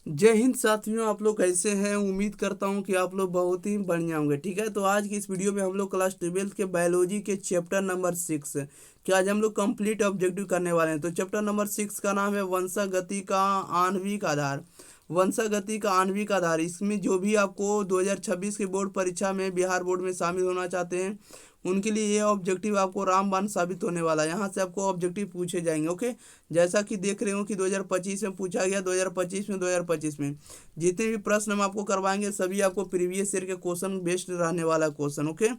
जय हिंद साथियों, आप लोग कैसे हैं। उम्मीद करता हूं कि आप लोग बहुत ही बढ़िया होंगे। ठीक है, तो आज की इस वीडियो में हम लोग क्लास 12th के बायोलॉजी के चैप्टर नंबर 6 कि आज हम लोग कंप्लीट ऑब्जेक्टिव करने वाले हैं। तो चैप्टर नंबर 6 का नाम है वंशागति का आणविक आधार। वंशागति का आणविक आधार, इसमें जो भी आपको 2026 के बोर्ड परीक्षा में बिहार बोर्ड में शामिल होना चाहते हैं उनके लिए ये ऑब्जेक्टिव आपको रामबाण साबित होने वाला है। यहाँ से आपको ऑब्जेक्टिव पूछे जाएंगे। ओके, जैसा कि देख रहे हो कि 2025 में पूछा गया, 2025 में जितने भी प्रश्न हम आपको करवाएंगे सभी आपको प्रीवियस ईयर के क्वेश्चन बेस्ड रहने वाला क्वेश्चन। ओके,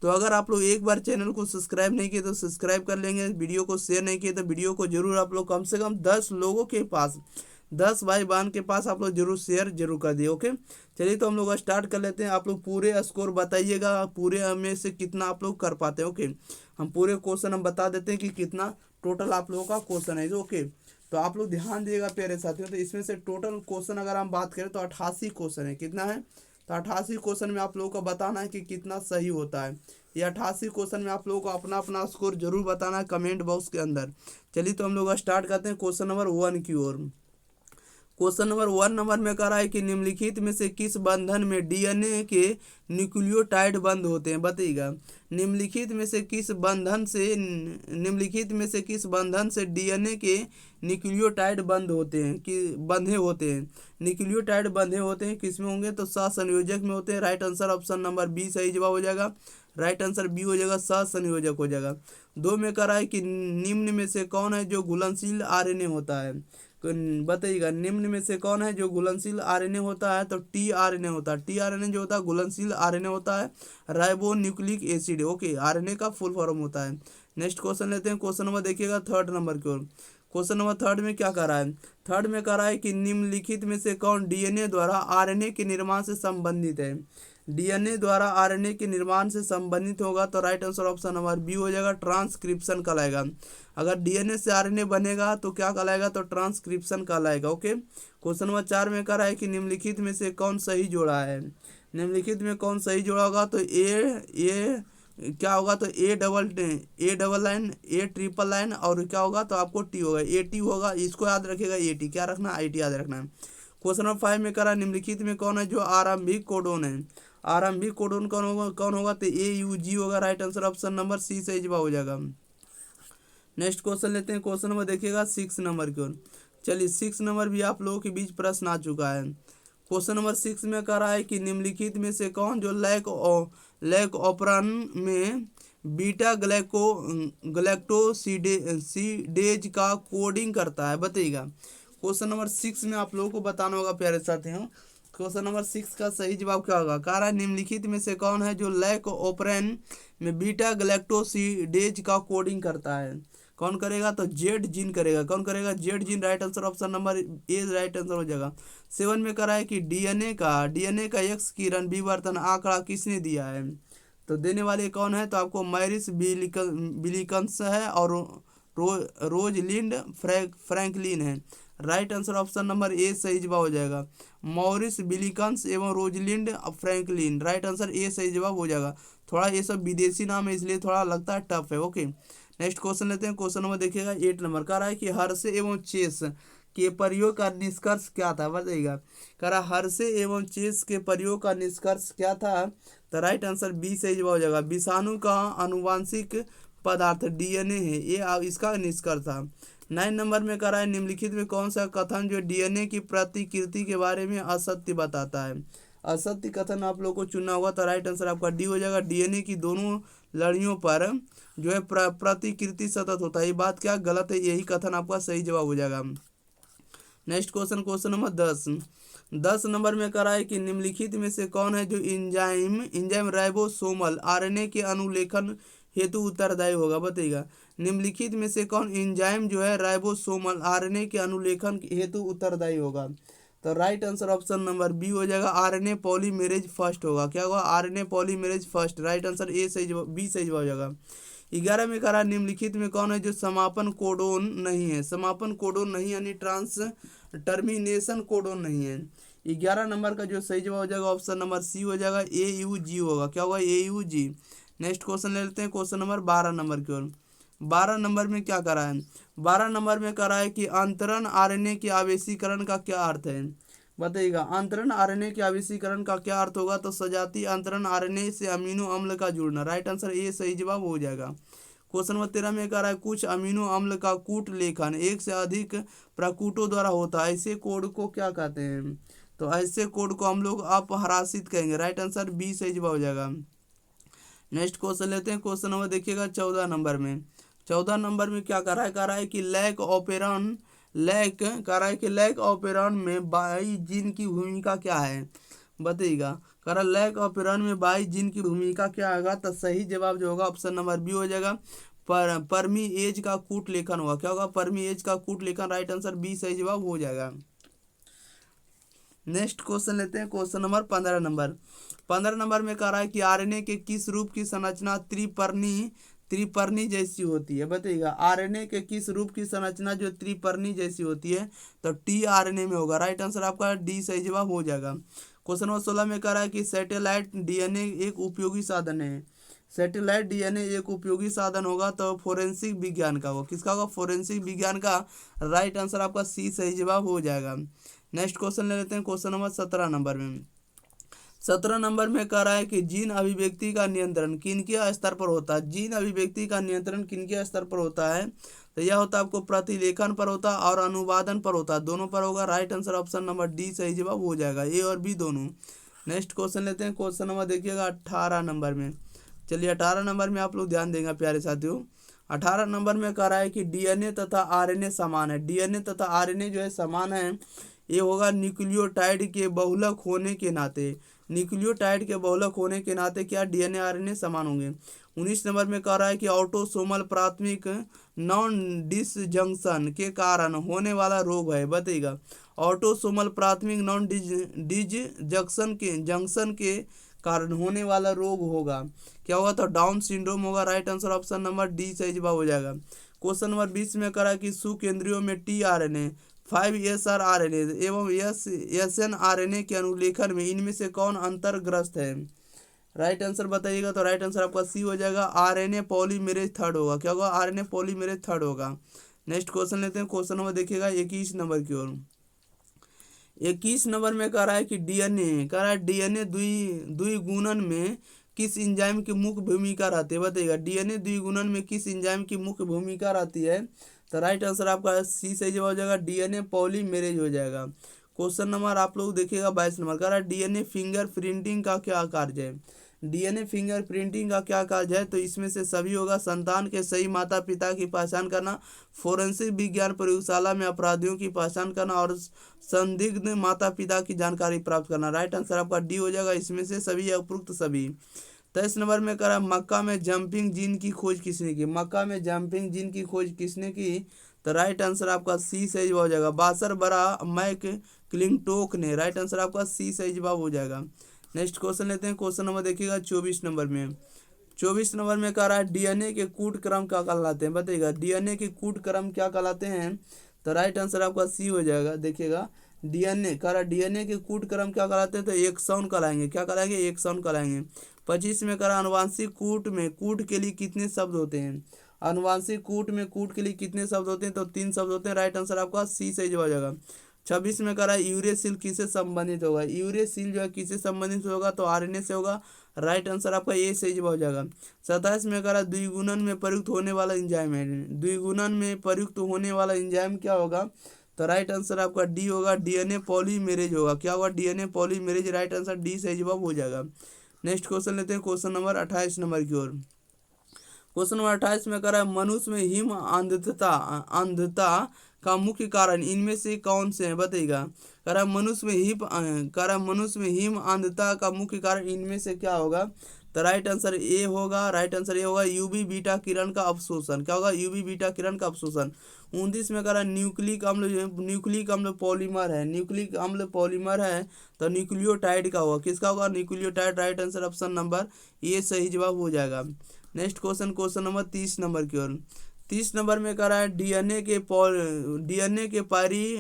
तो अगर आप लोग एक बार चैनल को सब्सक्राइब नहीं किए तो सब्सक्राइब कर लेंगे, वीडियो को शेयर नहीं किए तो वीडियो को जरूर आप लोग कम से कम 10 लोगों के पास, 10 भाई बहन के पास आप लोग जरूर शेयर जरूर कर दिए। ओके, चलिए तो हम लोग स्टार्ट कर लेते हैं। आप लोग पूरे स्कोर बताइएगा, पूरे में से कितना आप लोग कर पाते हैं। ओके, हम पूरे क्वेश्चन हम बता देते हैं कि कितना टोटल आप लोगों का क्वेश्चन है। ओके, तो आप लोग ध्यान दिएगा प्यारे साथियों। तो इसमें से टोटल क्वेश्चन अगर हम बात करें तो 88 क्वेश्चन है। कितना है? तो 88 क्वेश्चन में आप लोगों को बताना है कि कितना सही होता है। ये 88 क्वेश्चन में आप लोगों को अपना अपना स्कोर जरूर बताना है कमेंट बॉक्स के अंदर। चलिए तो हम लोग स्टार्ट करते हैं क्वेश्चन नंबर 1 की ओर। क्वेश्चन नंबर 1 नंबर में कह रहा है कि निम्नलिखित में से किस बंधन में डीएनए के न्यूक्लियोटाइड बंद होते हैं, बताइएगा। निम्नलिखित में से किस बंधन से डीएनए के न्यूक्लियोटाइड बंद होते हैं कि बंधे होते हैं। न्यूक्लियोटाइड बंधे होते हैं किस में होंगे? तो सहसंयोजक में होते हैं। Right answer option number B सही जवाब हो जाएगा। राइट आंसर बी हो जाएगा, सहसंयोजक हो जाएगा। 2 में कह रहा है कि निम्न में से कौन है जो घुलनशील आरएनए होता है। बताइएगा, निम्न में से कौन है जो घुलनशील आरएनए होता है? तो टी आरएनए होता है। टी आरएनए जो होता है घुलनशील आरएनए होता है, ribo nucleic acid. Okay, RNA का फुल फॉर्म होता है। नेक्स्ट क्वेश्चन लेते हैं। क्वेश्चन नंबर देखिएगा 3rd नंबर की ओर। क्वेश्चन नंबर 3rd में क्या कर रहा है? 3rd में कह रहा है कि निम्नलिखित में से कौन डीएनए द्वारा आरएनए के निर्माण से संबंधित है। डीएनए द्वारा आरएनए के निर्माण से संबंधित होगा तो right answer option number B हो जाएगा, ट्रांसक्रिप्शन कहलाएगा। अगर डीएनए से आरएनए बनेगा तो क्या कहलाएगा? तो ट्रांसक्रिप्शन कहलाएगा। ओके, क्वेश्चन नंबर 4 में कह रहा है कि निम्नलिखित में से कौन सही जोड़ा है। निम्नलिखित में कौन सही जोड़ा होगा? तो ए क्या होगा? तो A double line, A triple line, और क्या होगा? तो आपको टी होगा, ए टी होगा। इसको याद रखेगा, ए टी क्या रखना, आई टी याद रखना है। क्वेश्चन नंबर 5 में करा निम्नलिखित में कौन है जो आरंभिक कोडोन है। आरंभिक कोडोन कौन होगा? तो ए यू जी होगा। Right answer option number C सही जवाब हो जाएगा। नेक्स्ट क्वेश्चन लेते हैं। क्वेश्चन नंबर देखिएगा 6 नंबर की ओर। चलिए 6 नंबर भी आप लोगों के बीच प्रश्न आ चुका है। क्वेश्चन नंबर 6 में कह रहा है कि निम्नलिखित में से कौन जो लैक ऑपरन में बीटा गलैक्टोसिडेज का कोडिंग करता है, बताइएगा। क्वेश्चन नंबर 6 में आप लोगों को बताना होगा प्यारे साथियों। क्वेश्चन नंबर 6 का सही जवाब क्या होगा? कह रहा है निम्नलिखित में से कौन है जो लैक ओपरन में बीटा गलैक्टोसिडेज का कोडिंग करता है। कौन करेगा? तो जेड जीन करेगा। कौन करेगा? Z gene. Right answer option number A right answer हो जाएगा। 7 में करा है कि डीएनए का एक्स किरण विवर्तन आंकड़ा किसने दिया है। तो देने वाले कौन है? तो आपको मैरिस बिलिकन्स है और रोजलिंड फ्रैंकलिन है। Right answer option number A सही जवाब हो जाएगा। मॉरिस बिलिकन्स एवं Rosalind Franklin, right answer A सही जवाब हो जाएगा। थोड़ा ये सब विदेशी नाम है इसलिए थोड़ा लगता है टफ है। ओके, नेक्स्ट क्वेश्चन लेते हैं। क्वेश्चन नंबर देखिएगा 8 नंबर कह रहा है कि हर्षे एवं चेस के प्रयोग का निष्कर्ष क्या था, बताइएगा। कह रहा हर्षे एवं चेस के प्रयोग का निष्कर्ष क्या था। तो राइट आंसर बी सही जवाब हो जाएगा। विषाणु का आनुवांशिक पदार्थ डीएनए है, ये इसका निष्कर्ष था। 9 नंबर में कह रहा है निम्नलिखित में कौन सा कथन जो डीएनए की प्रतिकृति के बारे में असत्य बताता है। असत्य कथन आप लोग को चुनना होगा तो राइट आंसर आपका डी हो जाएगा। डीएनए की दोनों लड़ियों पर जो है प्रतिकृति सतत होता है, ये बात क्या गलत है, यही कथन आपका सही जवाब हो जाएगा। Next question, question number 10 number में कह रहा है कि निम्नलिखित में से कौन है जो इंजाइम राइबोसोमल आरएनए के अनुलेखन हेतु उत्तरदायी होगा, बताइएगा। निम्नलिखित में से कौन इंजाइम जो है राइबोसोमल आरएनए के अनुलेखन हेतु उत्तरदायी होगा। तो right answer option number B हो जाएगा, आरएनए पॉलीमेरेज फर्स्ट होगा। क्या होगा? RNA polymerase first. Right answer A सही जवाब, बी सही जवाब हो जाएगा। 11 में कह रहा है निम्नलिखित में कौन है जो समापन कोडोन नहीं है। समापन कोडोन नहीं यानी ट्रांस टर्मिनेशन कोडोन नहीं है। 11 नंबर का जो सही जवाब हो जाएगा ऑप्शन नंबर सी हो जाएगा, ए यू जी होगा। क्या होगा? ए यू जी। नेक्स्ट क्वेश्चन ले लेते हैं। क्वेश्चन नंबर 12 नंबर की ओर। 12 नंबर में क्या करा है? 12 नंबर में करा है कि अंतरण आरएनए के आवेशीकरण का क्या अर्थ है। बताइएगा। अंतरण आरएनए के आविष्करण का क्या अर्थ होगा, तो सजातीय अंतरण आरएनए से अमीनो अम्ल का जुड़ना। राइट आंसर ए सही जवाब हो जाएगा। क्वेश्चन नंबर 13 में कह रहा है कुछ अमीनो अम्ल का कूट लेखन एक से अधिक प्रकूटों द्वारा होता है, ऐसे कोड को क्या कहते हैं, तो ऐसे कोड को हम लोग अपहरासित कहेंगे। राइट आंसर बी सही जवाब हो जाएगा। नेक्स्ट क्वेश्चन लेते हैं। क्वेश्चन नंबर देखिएगा 14 नंबर में। 14 नंबर में क्या कर रहा है, कह रहा है कि लैक ऑपेरॉन में बाई जीन की भूमिका क्या है, बताइएगा। कह रहा लैक ऑपेरॉन में बाई जीन की भूमिका क्या होगा, तो सही जवाब जो होगा ऑप्शन नंबर बी हो जाएगा। परमी एज का कूट लेखन होगा। क्या होगा, परमी एज का कूट लेखन। राइट आंसर बी सही जवाब हो जाएगा। नेक्स्ट क्वेश्चन लेते हैं। Question number 15 number. 15 नंबर में कह रहा है कि आरएनए के किस रूप की संरचना त्रिपर्णी जैसी होती है, बताइएगा। आरएनए के किस रूप की संरचना जो त्रिपर्णी जैसी होती है, तो टी आरएनए में होगा। राइट आंसर आपका डी सही जवाब हो जाएगा। क्वेश्चन नंबर 16 में कह रहा है कि सैटेलाइट डीएनए एक उपयोगी साधन है। सैटेलाइट डीएनए एक उपयोगी साधन होगा तो फोरेंसिक विज्ञान का होगा। किसका होगा, फोरेंसिक विज्ञान का। राइट आंसर आपका सी सही जवाब हो जाएगा। नेक्स्ट क्वेश्चन ले लेते हैं। क्वेश्चन नंबर 17 नंबर में। 17 नंबर में कह रहा है कि जीन अभिव्यक्ति का नियंत्रण किनके स्तर पर होता है। जीन अभिव्यक्ति का नियंत्रण किनके स्तर पर होता है, तो यह होता है आपको प्रतिलेखन पर होता है और अनुवादन पर होता है, दोनों पर होगा। Right answer option number D सही जवाब हो जाएगा, ए और बी दोनों। नेक्स्ट क्वेश्चन लेते हैं। क्वेश्चन नंबर देखिएगा 18 नंबर में। चलिए 18 नंबर में आप लोग ध्यान देंगे प्यारे साथियों। 18 नंबर में कह रहा है कि डीएनए तथा आरएनए समान है। डीएनए तथा आरएनए जो है समान है, ये होगा न्यूक्लियोटाइड के बहुलक होने के नाते। न्यूक्लियोटाइड के बहुलक होने के नाते क्या डीएनए आरएनए समान होंगे। 19 नंबर में कह रहा है कि ऑटोसोमल प्राथमिक नॉन डिसजंक्शन के कारण होने वाला रोग है, बताइएगा। ऑटोसोमल प्राथमिक नॉन जंक्शन के कारण होने वाला रोग होगा, क्या होगा, तो डाउन सिंड्रोम होगा। Right answer option number D सही जवाब हो जाएगा। क्वेश्चन नंबर 20 में कह रहा है कि सुकेंद्रियों में टी आरएनए 5SR आरएनए एवं SN आरएनए के अनुलेखन में इनमें से कौन अंतरग्रस्त है। राइट आंसर बताइएगा, तो राइट आंसर आपका सी हो जाएगा। आरएनए पॉलीमेरेज थर्ड होगा। क्या होगा, आरएनए पॉलीमेरेज थर्ड होगा। नेक्स्ट क्वेश्चन लेते हैं। क्वेश्चन नंबर देखिएगा 21 नंबर की ओर। 21 नंबर में कह रहा है कि डीएनए द्विगुणन में किस एंजाइम की मुख्य भूमिका रहती है, बताइएगा। डीएनए द्विगुणन में किस एंजाइम की मुख्य भूमिका रहती है, तो राइट आंसर आपका सी सही जवाब हो जाएगा, डीएनए पॉलीमेरेज हो जाएगा। क्वेश्चन नंबर आप लोग देखिएगा 22 नंबर। कह रहा है डीएनए फिंगरप्रिंटिंग का क्या कार्य है। डीएनए फिंगरप्रिंटिंग का क्या कार्य है, तो इसमें से सभी होगा। संतान के सही माता पिता की पहचान करना, फोरेंसिक विज्ञान प्रयोगशाला में अपराधियों की पहचान करना और संदिग्ध माता पिता की जानकारी प्राप्त करना। राइट आंसर आपका डी हो जाएगा, इसमें से सभी उपरोक्त सभी। 23 नंबर में कह रहा है मक्का में जंपिंग जीन की खोज किसने की। मक्का में जंपिंग जीन की खोज किसने की, तो राइट आंसर आपका सी सही जवाब हो जाएगा, बासर बरा मैक क्लिंटोक ने। राइट आंसर आपका सी सही जवाब हो जाएगा। नेक्स्ट क्वेश्चन लेते हैं। क्वेश्चन नंबर देखिएगा 24 नंबर में। 24 नंबर में कह रहा है डीएनए के कूट क्रम क्या कहलाते हैं, बताइएगा। डीएनए के कूट क्रम क्या कहलाते हैं, तो राइट आंसर आपका सी हो जाएगा। देखिएगा डीएनए कह रहा है डीएनए के कूट क्रम क्या कहलाते हैं, तो एक्सॉन कहलाएंगे। क्या कहलाएंगे, एक्सॉन कहलाएंगे। 25 में कह रहा है अनुवांशिक कूट में कूट के लिए कितने शब्द होते हैं। अनुवांशिक कूट में कूट के लिए कितने शब्द होते हैं, तो 3 शब्द होते हैं। राइट आंसर आपका सी सही जवाब हो जाएगा। 26 में कह रहा है यूरेसिल किससे संबंधित होगा। यूरेसिल जो है किससे संबंधित होगा, तो आरएनए से होगा। राइट आंसर आपका ए सही जवाब हो जाएगा। 27 में कह रहा है द्विगुणन में प्रयुक्त होने वाला एंजाइम है। द्विगुणन में प्रयुक्त होने वाला एंजाइम क्या होगा, तो राइट आंसर आपका डी होगा, डीएनए पॉलीमेरेज होगा। क्या होगा, DNA polymerase. Right answer D सही जवाब हो जाएगा। नेक्स्ट क्वेश्चन लेते हैं। क्वेश्चन नंबर 28 नंबर की ओर। क्वेश्चन नंबर 28 में कह रहा है मनुष्य में हिम अंधता का मुख्य कारण इनमें से कौन से है, बताइएगा। कह रहा है मनुष्य में हिम अंधता का मुख्य कारण इनमें से क्या होगा, तो राइट आंसर ए होगा। राइट आंसर ए होगा, यूवी बीटा किरण का अवशोषण। क्या होगा, यूवी बीटा किरण का अवशोषण। 29 में कह रहा है न्यूक्लिक अम्ल पॉलीमर है। न्यूक्लिक अम्ल पॉलीमर है तो न्यूक्लियोटाइड का होगा। किसका होगा, nucleotide. Right answer option number A सही जवाब हो जाएगा। नेक्स्ट क्वेश्चन नंबर 30 नंबर की ओर। 30 नंबर में कह रहा है डीएनए के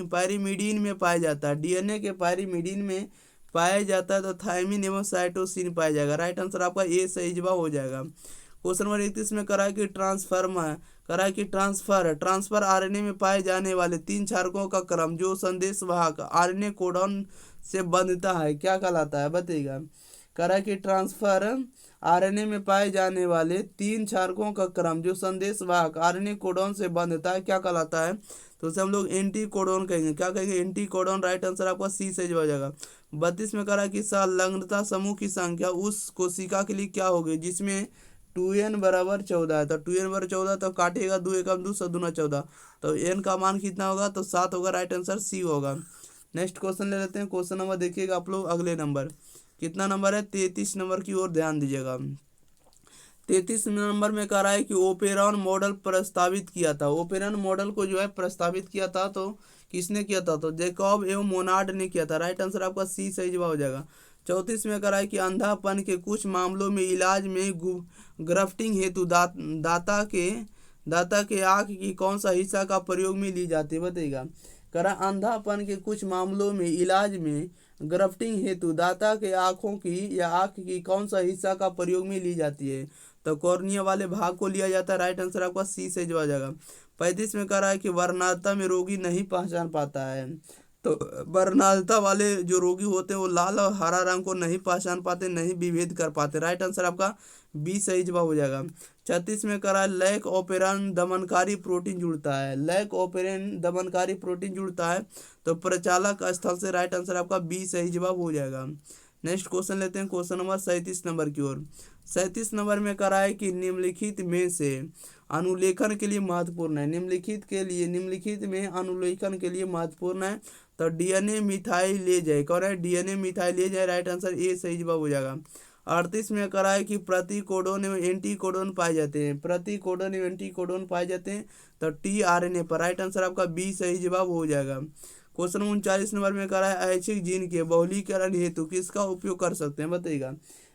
पायरीमिडीन में पाया जाता है। डीएनए के पायरीमिडीन में पाया जाता है तो थायमिन एवं साइटोसिन पाया जाएगा। राइट आंसर आपका ए सही जवाब हो जाएगा। क्वेश्चन नंबर 31 में करा है कि ट्रांसफर आरएनए में पाए जाने वाले 3 क्षारकों का क्रम जो संदेश वाहक आरएनए कोडॉन से बंधता है क्या कहलाता है, बताइएगा। करा है कि ट्रांसफर आरएनए में पाए जाने वाले 3 क्षारकों का क्रम जो संदेश वाहक आरएनए कोडॉन से बंधता है क्या कहलाता है, तो उसे हम लोग एंटी कोडॉन कहेंगे। क्या कहेंगे, एंटी कोडॉन। राइट आंसर आपका सी सही हो जाएगा। 32 में करा कि संलग्नता समूह की संख्या उस कोशिका के लिए क्या होगी जिसमें 2n बराबर 14 है। तो 2n बराबर 14 तो काटिएगा 2 एकम 2 7 दूना 14, तो n का मान कितना होगा, तो 7 होगा। राइट आंसर सी होगा। नेक्स्ट क्वेश्चन ले लेते हैं। क्वेश्चन नंबर देखिएगा आप लोग, अगले नंबर कितना नंबर है, 33 नंबर की ओर ध्यान दीजिएगा। 33 नंबर में कह रहा है कि ओपेरॉन मॉडल प्रस्तावित किया था। ओपेरॉन मॉडल को जो है प्रस्तावित किया था तो किसने किया था, तो जैकब एवं मोनार्ड ने किया था। राइट आंसर आपका सी सही जवाब हो जाएगा। 34 में कह रहा है कि अंधापन के कुछ मामलों में इलाज में ग्राफ्टिंग हेतु दाता के आँख की कौन सा हिस्सा का प्रयोग में ली जाती है, बताइएगा। कह रहा अंधापन के कुछ मामलों में इलाज में ग्राफ्टिंग हेतु दाता के आँखों की या आँख की कौन सा हिस्सा का प्रयोग में ली जाती है, तो कॉर्निया वाले भाग को लिया जाता है। राइट आंसर आपका सी से जवाब जाएगा। 35 में कह रहा है कि वर्णांतता में रोगी नहीं पहचान पाता है, तो वर्णांतता वाले जो रोगी होते हैं वो लाल और हरा रंग को नहीं पहचान पाते, नहीं विभेद कर पाते। राइट आंसर आपका बी सही जवाब हो जाएगा। 36 में कह रहा है लैक ओपेरन दमनकारी प्रोटीन जुड़ता है। लैक ओपेरन दमनकारी प्रोटीन जुड़ता है तो प्रचालक स्थल से। राइट आंसर आपका बी सही जवाब हो जाएगा। नेक्स्ट क्वेश्चन लेते हैं, क्वेश्चन नंबर 37 नंबर की ओर। 37 नंबर में कह रहा है कि निम्नलिखित में से अनुलेखन के लिए महत्वपूर्ण है। निम्नलिखित में अनुलेखन के लिए महत्वपूर्ण है, तो डीएनए मिथाइलेज कौन है, डीएनए मिथाइलेज है। राइट आंसर ए सही जवाब हो जाएगा। 38 में कह रहा है कि प्रतिकोडोन एवं एंटीकोडोन पाए जाते हैं। प्रतिकोडोन एवं एंटीकोडोन पाए जाते हैं तो टीआरएनए पर। राइट आंसर आपका बी सही जवाब हो जाएगा। क्वेश्चन 39 नंबर में कह रहा है ऐच्छिक जीन के बहुलीकरण हेतु किसका उपयोग कर सकते हैं, बताइएगा।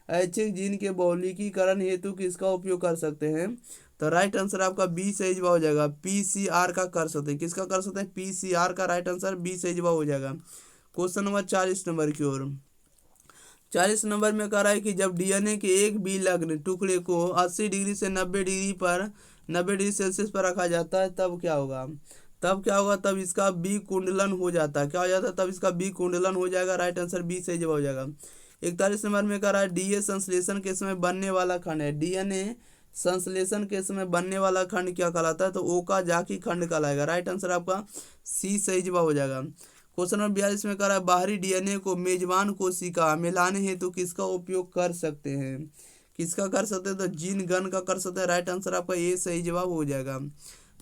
ऐच्छिक जीन के बहुलीकरण हेतु किसका उपयोग कर सकते हैं, तो राइट आंसर आपका बी सही जवाब हो जाएगा। पीसीआर का कर सकते हैं। किसका कर सकते हैं, पीसीआर का। राइट आंसर बी सही जवाब हो जाएगा। क्वेश्चन नंबर 40 नंबर की ओर। 40 नंबर में कह रहा है कि जब डीएनए के एक विलग्न टुकड़े को 80 डिग्री से 90 डिग्री सेल्सियस पर रखा जाता है तब क्या होगा, तब इसका विकुंडलन हो जाता है। क्या हो जाता है, तब इसका विकुंडलन हो जाएगा। राइट आंसर बी सही जवाब हो जाएगा। 41 नंबर में कह रहा है डीएनए संश्लेषण के समय बनने वाला खंड है। डीएनए संश्लेषण के समय बनने वाला खंड क्या कहलाता है, तो ओकाजाकी खंड कहलाएगा। राइट आंसर आपका सी सही जवाब हो जाएगा। क्वेश्चन नंबर 42 में कह रहा है बाहरी डीएनए को मेजबान कोशिका में लाने हेतु किसका उपयोग कर सकते हैं, किसका कर सकते हैं, तो जीन गन का कर सकते हैं। राइट आंसर आपका ए सही जवाब हो जाएगा।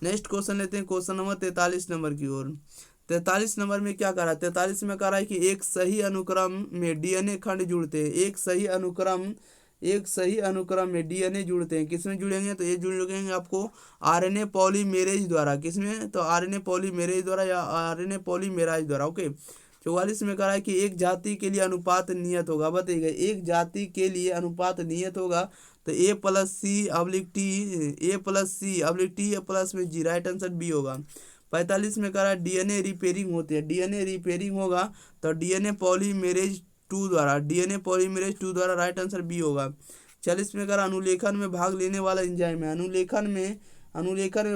नेक्स्ट क्वेश्चन लेते हैं, क्वेश्चन नंबर 43 नंबर की ओर। 43 नंबर में क्या कह रहा है, 43 में कह रहा है कि एक सही अनुक्रम में डीएनए खंड जुड़ते हैं। एक सही अनुक्रम में डीएनए जुड़ते हैं। किसमें जुड़ेंगे, तो ये जुड़ेंगे आपको आरएनए पॉलीमेरेज द्वारा। किसमें, तो आरएनए पॉलीमेरेज द्वारा या आरएनए पॉलीमेराइज द्वारा। ओके। 44 में कह रहा है कि एक जाति के लिए अनुपात नियत होगा, बताइएगा। एक जाति के लिए अनुपात नियत होगा तो A+C/T राइट आंसर बी होगा। 45 में कह रहा है डीएनए रिपेयरिंग होती है। डीएनए रिपेयरिंग होगा तो डीएनए पॉलीमेरेज 2 द्वारा। राइट आंसर बी होगा। 40 में कह रहा अनुलेखन में भाग लेने वाला एंजाइम है। अनुलेखन में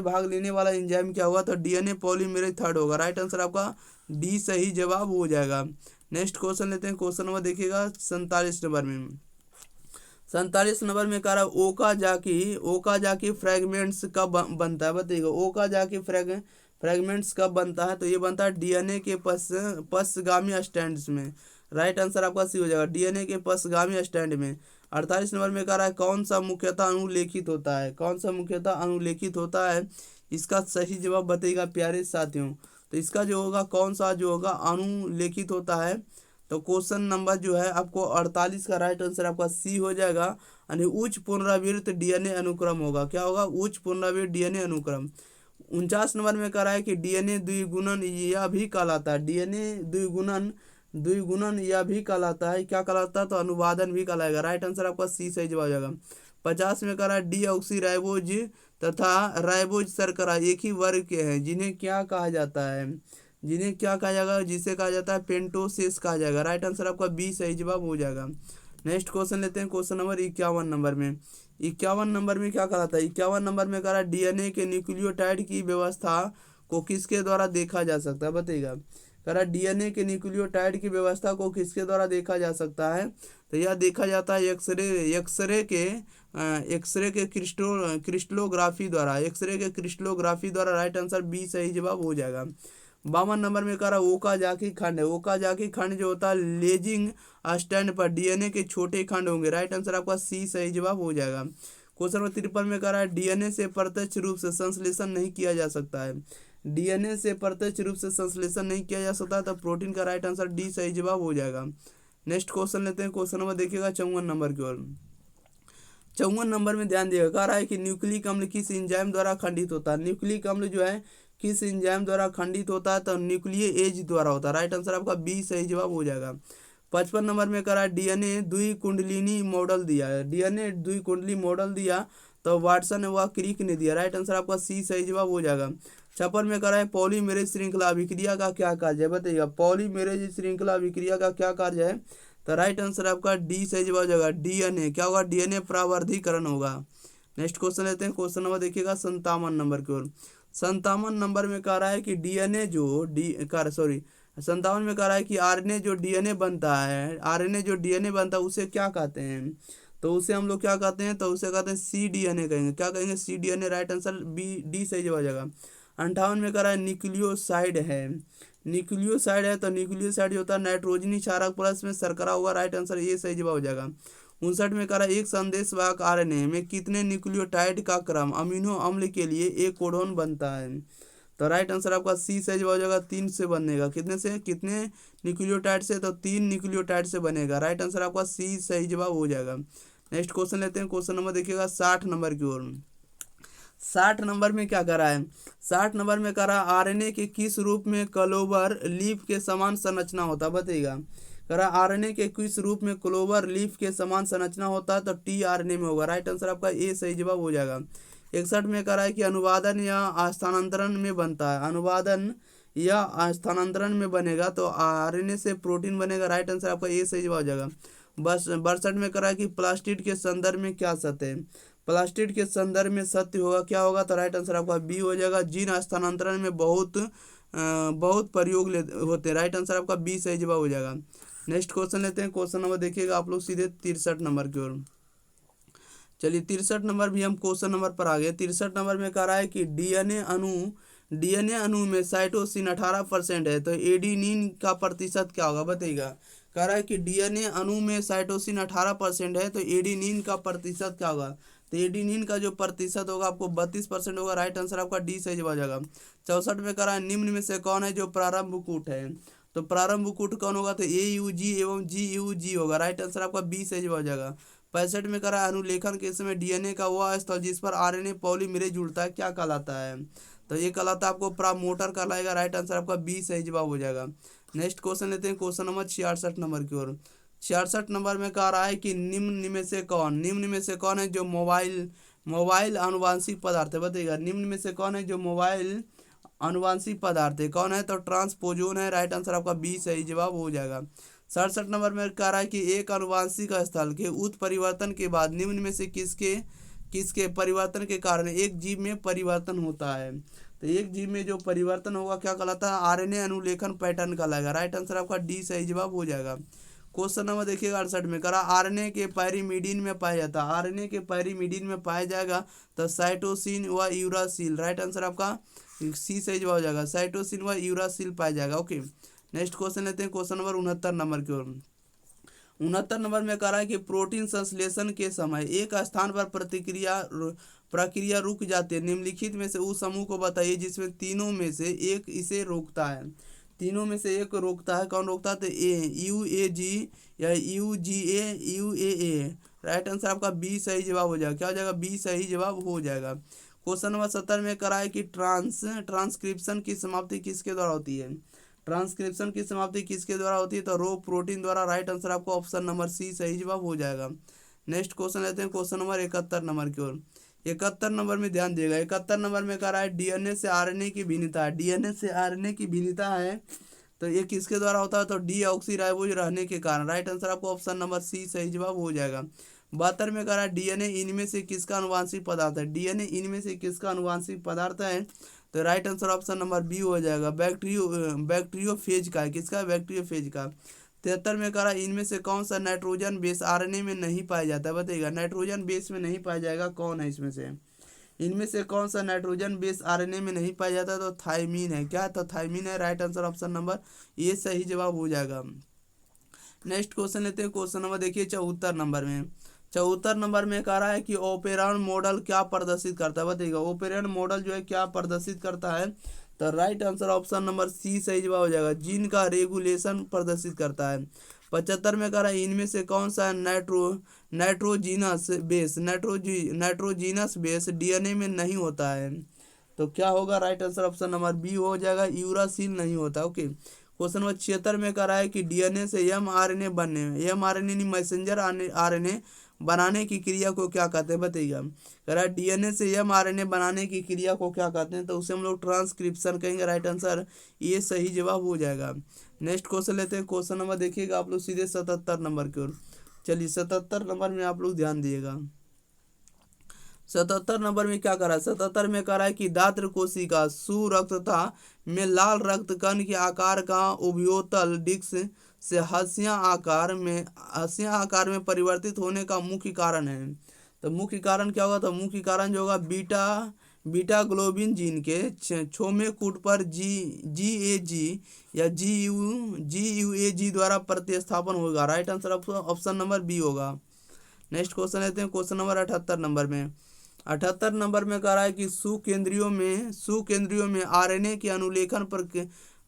भाग लेने वाला एंजाइम क्या होगा, तो डीएनए पॉलीमेरेज 3 होगा। राइट आंसर आपका डी सही जवाब हो जाएगा। नेक्स्ट क्वेश्चन लेते हैं, क्वेश्चन नंबर देखिएगा 47 नंबर में। 47 नंबर में कह रहा है ओकाजाकी फ्रेगमेंट्स कब बनता है, बताइएगा। ओकाजाकी फ्रेगमेंट्स कब बनता है, तो ये बनता है डीएनए के पश्चगामी स्टैंड्स में। राइट आंसर आपका सी हो जाएगा, डीएनए के पश्चगामी स्टैंड में। 48 नंबर में कह रहा है कौन सा मुख्यतः अनुलेखित होता है, इसका सही जवाब बताइएगा प्यारे साथियों। तो इसका जो होगा कौन सा जो होगा अनुलेखित होता है, तो क्वेश्चन नंबर जो है आपको 48 का राइट आंसर आपका सी हो जाएगा। यानी उच्च पुनरावृत्त डीएनए अनुक्रम होगा। क्या होगा, उच्च पुनरावृत्त डीएनए अनुक्रम। 49 नंबर में कह रहा है कि डीएनए द्विगुणन यह भी कहलाता है। डीएनए द्विगुणन यह भी कहलाता है। क्या कहलाता है, तो अनुवादन भी कहलाएगा। राइट आंसर आपका सी सही जवाब हो जाएगा। 50 में कह रहा है डीऑक्सीराइबोज तथा राइबोज शर्करा एक ही वर्ग के हैं, जिन्हें क्या कहा जाता है, जिसे कहा जाता है पेंटोसेस कहा जाएगा। राइट आंसर आपका बी सही जवाब हो जाएगा। नेक्स्ट क्वेश्चन लेते हैं क्वेश्चन नंबर 51 नंबर में। 51 नंबर में क्या कराता है, 51 नंबर में करा डीएनए के न्यूक्लियोटाइड की व्यवस्था को किसके द्वारा देखा जा सकता है, बताइएगा। करा डीएनए के न्यूक्लियोटाइड की व्यवस्था को किसके द्वारा देखा जा सकता है, तो यह देखा जाता है एक्सरे के क्रिस्टलोग्राफी द्वारा, एक्सरे के क्रिस्टलोग्राफी द्वारा। राइट आंसर बी सही जवाब हो जाएगा। 52 नंबर में कह रहा ओकाजाकी खंड है, ओकाजाकी खंड जो होता है लेजिंग स्टैंड पर डीएनए के छोटे खंड होंगे। राइट आंसर आपका सी सही जवाब हो जाएगा। क्वेश्चन नंबर 53 में कह रहा है डीएनए से प्रत्यक्ष रूप से संश्लेषण नहीं किया जा सकता है, डीएनए से प्रत्यक्ष रूप से संश्लेषण नहीं किया जा सकता, तो प्रोटीन का राइट आंसर डी सही जवाब हो जाएगा। नेक्स्ट क्वेश्चन लेते हैं क्वेश्चन नंबर देखिएगा 54 नंबर की ओर। 54 नंबर में ध्यान दिएगा, कह रहा है कि न्यूक्लिक अम्ल किस एंजाइम द्वारा खंडित होता है, न्यूक्लिक अम्ल जो है किस एंजाइम द्वारा खंडित होता है, तो न्यूक्लियेज द्वारा होता है। राइट आंसर आपका बी सही जवाब हो जाएगा। 55 नंबर में कह रहा है डीएनए द्विकुंडलिनी मॉडल दिया है, डीएनए द्विकुंडली मॉडल दिया तो वाटसन व क्रिक ने दिया। राइट आंसर आपका सी सही जवाब हो जाएगा। 56 में कह रहा है पॉलीमेरेज श्रृंखला अभिक्रिया का क्या कार्य है, बताइएगा। पॉलीमेरेज श्रृंखला अभिक्रिया का क्या कार्य है, तो राइट आंसर आपका डी सही जवाब हो जाएगा। डीएनए क्या होगा, डीएनए प्रावर्धीकरण होगा। नेक्स्ट क्वेश्चन लेते हैं क्वेश्चन नंबर देखिएगा 57 नंबर की ओर। 57 नंबर में कह रहा है कि डीएनए जो 57 में कह रहा है कि आरएनए जो डीएनए बनता है, आरएनए जो डीएनए बनता है उसे क्या कहते हैं, तो उसे हम लोग क्या कहते हैं, तो उसे कहते हैं सी डीएनए कहेंगे। क्या कहेंगे, C DNA. Right answer B D सही जवाब हो जाएगा। 58 में कह रहा है न्यूक्लियोसाइड है, न्यूक्लियोसाइड है तो न्यूक्लियोसाइड जो होता है नाइट्रोजनी क्षारक प्लस में शर्करा होगा। राइट आंसर ये सही जवाब हो जाएगा। 59 में कह रहा है एक संदेशवाहक आरएनए में कितने न्यूक्लियोटाइड का क्रम अमीनो अम्ल के लिए एक कोडोन बनता है, तो राइट आंसर आपका सी सही जवाब हो जाएगा। 3 से बनेगा, कितने से, कितने न्यूक्लियोटाइड से, तो 3 न्यूक्लियोटाइड से बनेगा। राइट आंसर आपका सी सही जवाब हो जाएगा। नेक्स्ट क्वेश्चन लेते हैं क्वेश्चन नंबर देखिएगा 60 नंबर की ओर। 60 नंबर में क्या करा है, 60 नंबर में करा आरएनए के किस रूप में क्लोवर लीफ के समान संरचना होता है, बताइएगा। करा आरएनए के किस रूप में क्लोवर लीफ के समान संरचना होता है, तो टी आरएनए में होगा। राइट आंसर आपका ए सही जवाब हो जाएगा। 61 में करा है कि अनुवादन या स्थानांतरण में बनता है, अनुवादन या स्थानांतरण में बनेगा तो आरएनए से प्रोटीन बनेगा। राइट आंसर आपका ए सही जवाब हो जाएगा। बस 62 में करा है कि प्लास्टिड के संदर्भ में क्या सत्य है, प्लास्टिड के संदर्भ में सत्य होगा, क्या होगा, तो राइट आंसर आपका बी हो जाएगा। जीन स्थानांतरण में बहुत प्रयोग होते हैं। राइट आंसर आपका बी सही जवाब हो जाएगा। नेक्स्ट क्वेश्चन लेते हैं क्वेश्चन नंबर देखिएगा आप लोग सीधे 63 नंबर की ओर। चलिए 63 नंबर भी हम क्वेश्चन नंबर पर आ गए। 63 नंबर में कह रहा है कि डीएनए अणु में साइटोसिन 18% है, तो एडेनिन का प्रतिशत क्या होगा, बताइएगा। कह रहा है कि डीएनए अणु में साइटोसिन 18% है, तो एडेनिन का प्रतिशत क्या होगा, तो एडेनिन का जो प्रतिशत होगा आपको 32% होगा। राइट आंसर आपका डी सही जवाब हो जाएगा। 64 में कह रहा है निम्न में से कौन है जो प्रारंभ कूट है, तो प्रारंभ कूट कौन होगा, तो AUG एवं GUG होगा। राइट आंसर आपका बी सही जवाब हो जाएगा। 65 में कह रहा है अनुलेखन के समय डीएनए का वह स्थल जिस पर आरएनए पॉलीमरेज जुड़ता है क्या कहलाता है, तो ये कहलाता है आपको प्रामोटर कहलाएगा। राइट आंसर आपका बी सही जवाब हो जाएगा। नेक्स्ट क्वेश्चन लेते हैं क्वेश्चन नंबर 66 नंबर की ओर। 66 नंबर में कह रहा है कि निम्न में से कौन है जो मोबाइल आनुवांशिक पदार्थ है, बताइएगा। निम्न में से कौन है जो मोबाइल आनुवांशिक पदार्थ है, कौन है, तो ट्रांसपोजोन है। राइट आंसर आपका बी सही जवाब हो जाएगा। 67 नंबर में कह रहा है कि एक आनुवांशिक स्थल के उत्परिवर्तन के बाद निम्न में से किसके परिवर्तन के कारण एक जीव में परिवर्तन होता है, तो एक जीव में जो परिवर्तन होगा क्या कहलाता है, आरएनए अनुलेखन पैटर्न कहलाएगा। राइट आंसर आपका डी सही जवाब हो जाएगा। क्वेश्चन नंबर देखिएगा 68 में करा आरएनए के पैरीमिडीन में पाया जाता है, आरएनए के पैरीमिडीन में पाया जाएगा तो साइटोसिन व यूरासिल। राइट आंसर आपका सी सही जवाब हो जाएगा, साइटोसिन व यूरासिल पाया जाएगा। ओके नेक्स्ट क्वेश्चन लेते हैं क्वेश्चन नंबर 69 नंबर की ओर। 69 नंबर में कह रहा है कि प्रोटीन संश्लेषण के समय एक स्थान पर प्रक्रिया रुक जाती है, निम्नलिखित में से उस समूह को बताइए जिसमें तीनों में से एक इसे रोकता है, तीनों में से एक रोकता है, कौन रोकता है, तो UAG या UGA UAA। राइट आंसर आपका बी सही जवाब हो जाएगा, क्या हो जाएगा, बी सही जवाब हो जाएगा। क्वेश्चन नंबर 70 में करा है कि ट्रांसक्रिप्शन की समाप्ति किसके द्वारा होती है, ट्रांसक्रिप्शन की समाप्ति किसके द्वारा होती है, तो रो प्रोटीन द्वारा। राइट आंसर आपको ऑप्शन नंबर सी सही जवाब हो जाएगा। नेक्स्ट क्वेश्चन लेते हैं क्वेश्चन नंबर 71 नंबर की ओर। 71 नंबर में ध्यान दिएगा। 71 नंबर में कह रहा है डीएनए से आरएनए की भिन्नता है, डीएनए से आरएनए की भिन्नता है तो ये किसके द्वारा होता है, तो डीऑक्सीराइबोज रहने के कारण। राइट आंसर आपको ऑप्शन नंबर सी सही जवाब हो जाएगा। 72 में कह रहा है डीएनए इनमें से किसका अनुवांशिक पदार्थ है। डीएनए इनमें से किसका अनुवांशिक पदार्थ है, तो right answer option number B हो जाएगा, बैक्टीरियोफेज का है। किसका, बैक्टीरियोफेज का। 73 में कह रहा है इनमें से कौन सा नाइट्रोजन बेस आरएनए में नहीं पाया जाता है, बताइएगा। नाइट्रोजन बेस में नहीं पाया जाएगा, कौन है इसमें से, इनमें से कौन सा नाइट्रोजन बेस आरएनए में नहीं पाया जाता, तो थायमीन है। क्या है, तो थायमीन है। राइट आंसर ऑप्शन नंबर ये सही जवाब हो जाएगा। नेक्स्ट क्वेश्चन लेते हैं। क्वेश्चन नंबर देखिए 74 नंबर में। 74 नंबर में कह रहा है कि ओपेरॉन मॉडल क्या प्रदर्शित करता है, बताइएगा। ओपेरॉन मॉडल जो है क्या प्रदर्शित करता है, तो right answer option number C सही जवाब हो जाएगा, जीन का रेगुलेशन प्रदर्शित करता है। 75 में कह रहा है इनमें से कौन सा नाइट्रोजीनस बेस डीएनए में नहीं होता है, तो क्या होगा, right answer option number B हो जाएगा, यूरासिल नहीं होता। ओके। क्वेश्चन नंबर 76 में कह रहा है कि डीएनए से एमआरएनए बनने में, एमआरएनए नहीं मैसेंजर आरएनए बनाने की क्रिया को क्या कहते हैं, बताइएगा। कह रहा है डीएनए से एमआरएनए बनाने की क्रिया को क्या कहते हैं, तो उसे हम लोग ट्रांसक्रिप्शन कहेंगे। राइट आंसर ये सही जवाब हो जाएगा। नेक्स्ट क्वेश्चन लेते हैं। क्वेश्चन नंबर देखिएगा आप लोग सीधे 77 नंबर की ओर। चलिए 77 नंबर में आप लोग ध्यान दिएगा। 77 नंबर में क्या करा है, 77 में करा है कि दात्र कोशिका सुरक्तता में लाल रक्त कण के आकार का उभयोतल डिस्क से हंसिया आकार में परिवर्तित होने का मुख्य कारण है। तो मुख्य कारण क्या होगा, तो मुख्य कारण जो होगा बीटा ग्लोबिन जीन के छोमे कूट पर जी या जी यू ए जी द्वारा प्रतिस्थापन होगा। Right answer option number B होगा। नेक्स्ट क्वेश्चन लेते हैं। क्वेश्चन नंबर 78 नंबर में। 78 नंबर में कह रहा है कि सुकेंद्रियों में आरएनए के अनुलेखन पर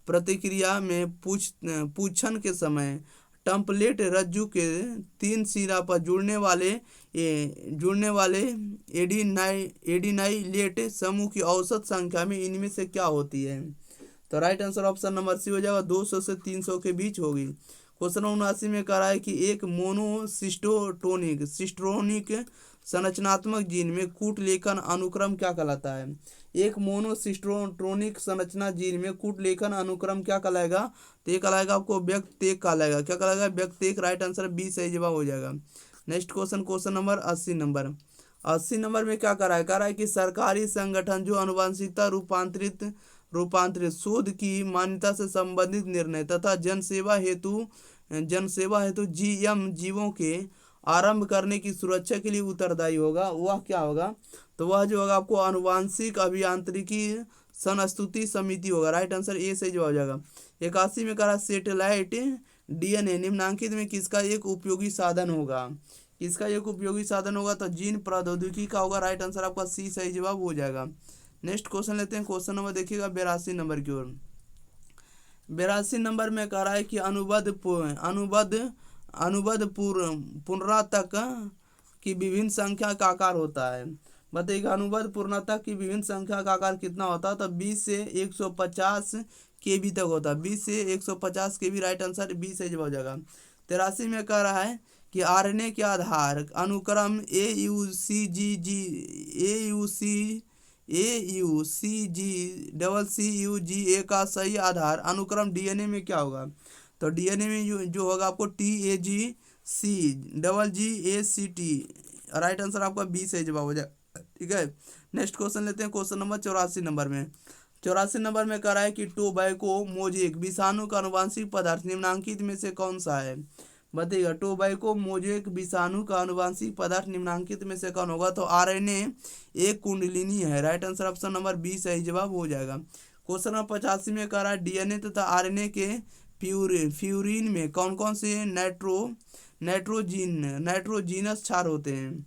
प्रतिक्रिया में पूछन के समय टेम्पलेट रज्जु के 3 सिरा पर जुड़ने वाले एडिनाइलेट समूह की औसत संख्या में इनमें से क्या होती है, तो right answer option number C हो जाएगा, 200 से 300 के बीच होगी। क्वेश्चन 79 में कह रहा है कि एक सिस्ट्रोनिक संरचनात्मक जीन में कूट लेखन अनुक्रम क्या कहलाता है। एक मोनोसिस्ट्रोनिक संरचना जीन में कूट लेखन अनुक्रम क्या कहलाएगा, तो ये कहलाएगा आपको व्यक्तेक कहलाएगा। क्या कहलाएगा, व्यक्तेक। राइट आंसर बी सही जवाब हो जाएगा। Next question number 80 number. 80 number में क्या कह रहा है कि सरकारी संगठन जो अनुवांशिकता रूपांतरित शोध की मान्यता से संबंधित निर्णय तथा जनसेवा हेतु जीएम जीवों के आरंभ करने की सुरक्षा के लिए उत्तरदायी होगा, वह क्या होगा, तो वह जो होगा आपको आनुवांशिक अभियांत्रिकी संस्तुति समिति होगा। राइट आंसर ए सही जवाब हो जाएगा। 81 में कह रहा सेटेलाइट डीएनए निम्नांकित में किसका एक उपयोगी साधन होगा, किसका एक उपयोगी साधन होगा, तो जीन प्रौद्योगिकी का होगा। राइट आंसर आपका सी सही जवाब हो जाएगा। नेक्स्ट क्वेश्चन लेते हैं। क्वेश्चन नंबर देखिएगा 82 नंबर की ओर। 82 नंबर में कह रहा है कि अनुबद्ध पुनरातक की विभिन्न संख्या का आकार होता है, बताइएगा। अनुबद्ध पूर्णतक की विभिन्न संख्या का आकार कितना होता है, तो 20 से 150 KB तक होता है, 20 से 150 KB। राइट आंसर बी से जवाब हो जाएगा। 83 में कह रहा है कि आरएनए के आधार अनुक्रम AUCGA का सही आधार अनुक्रम डीएनए में क्या होगा, तो डीएनए में जो होगा आपको TAGCGACT। राइट आंसर आपका बी सही जवाब हो जाएगा। ठीक है। नेक्स्ट क्वेश्चन लेते हैं। क्वेश्चन नंबर 84 नंबर में। 84 नंबर में कह रहा है कि टोबैको मोजेक विषाणु का अनुवांशिक पदार्थ निम्नांकित में से कौन सा है, बताइएगा। टोबैको मोजेक विषाणु का अनुवांशिक पदार्थ निम्नांकित में से कौन होगा, तो आरएनए एक कुंडलिनी है। Right answer option number B सही जवाब हो जाएगा। क्वेश्चन नंबर 85 में कह रहा है डीएनए तथा आरएनए के फ्यूरिन में कौन कौन से नाइट्रोजीनस क्षार होते हैं,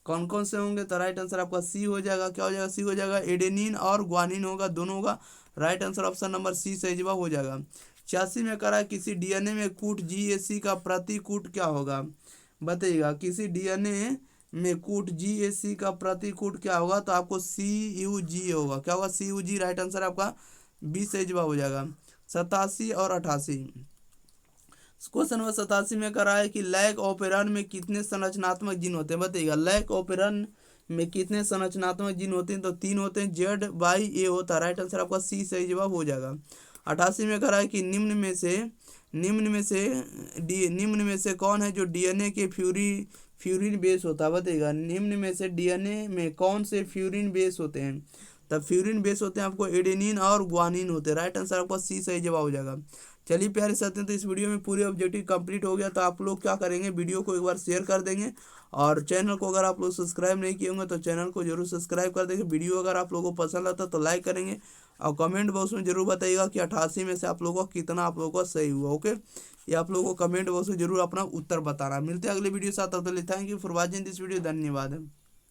कौन कौन से होंगे, तो राइट आंसर आपका सी हो जाएगा। क्या हो जाएगा, सी हो जाएगा। एडेनिन और ग्वानिन होगा, दोनों होगा। Right answer option number C सही जवाब हो जाएगा। 86 में कह रहा है किसी डीएनए में कूट GAC का प्रतिकूट क्या होगा, बताइएगा। किसी डीएनए में कूट GAC का प्रतिकूट क्या होगा, तो आपको CUG होगा। क्या होगा, CUG। राइट आंसर आपका बी सही जवाब हो जाएगा। 87 और 88। क्वेश्चन नंबर 87 में कह रहा है कि लैक ऑपेरन में कितने संरचनात्मक जीन होते हैं, बताइएगा। लैक ऑपेरन में कितने संरचनात्मक जीन होते हैं, तो 3 होते हैं। ZYA होता है। राइट आंसर आपका सी सही जवाब हो जाएगा। 88 में कह रहा है कि निम्न में से कौन है जो डीएनए के फ्यूरिन बेस होता है, बताइएगा। निम्न में से डीएनए में कौन से फ्यूरिन बेस होते हैं? तब फ्यूरिन बेस होते हैं आपको एडेनिन और ग्वानिन होते हैं। राइट आंसर आपका सी सही जवाब हो जाएगा। चलिए प्यारे साथियों, तो इस वीडियो में पूरे ऑब्जेक्टिव कंप्लीट हो गया। तो आप लोग क्या करेंगे, वीडियो को एक बार शेयर कर देंगे और चैनल को अगर आप लोग सब्सक्राइब नहीं किए होंगे तो चैनल को जरूर सब्सक्राइब कर देंगे। वीडियो अगर आप लोगों को पसंद आता तो लाइक करेंगे और कमेंट बॉक्स में जरूर बताइएगा कि 88 में से आप लोगों को कितना आप लोगों को सही हुआ। ओके, ये आप लोगों को कमेंट बॉक्स में जरूर अपना उत्तर बताना। मिलते हैं अगले वीडियो साथ, तब तक thank you for watching this video. धन्यवाद।